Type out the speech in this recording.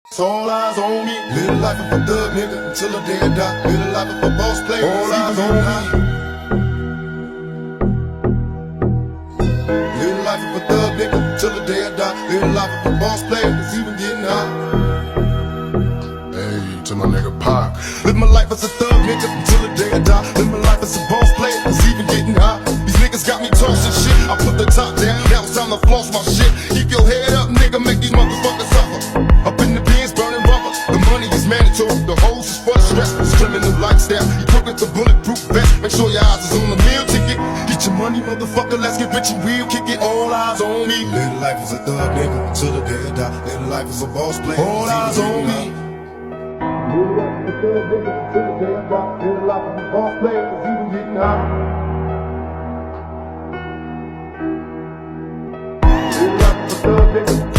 It's all eyes on me. Live the life of a thug nigga until the day I die. Live the life of a boss player. All eyes on me. Live the life of a thug nigga till the day I die. Live the life of a boss player, cause even getting high. Hey, to my nigga Pop. Live my life as a thug nigga until the day I die. Live my life as a boss player, cause even getting high. These niggas got me tossing shit. I put the top down, now it's time to floss my shit. Keep your head up, nigga, make these motherfuckers suffer. Up in the bins, burning rubber. The money is mandatory, the hoes is for the stress. It's criminal lifestyle, you took it the bulletproof vest. Make sure your eyes is on the meal ticket. Get your money, motherfucker, let's get rich and real. Kick it, all eyes on me. Live life as a thug nigga until the day I die. Live life as a boss player, all eyes on me. Live life as a thug nigga until the day I die. Live life as a boss player, cause even getting high. Live life as a thug nigga.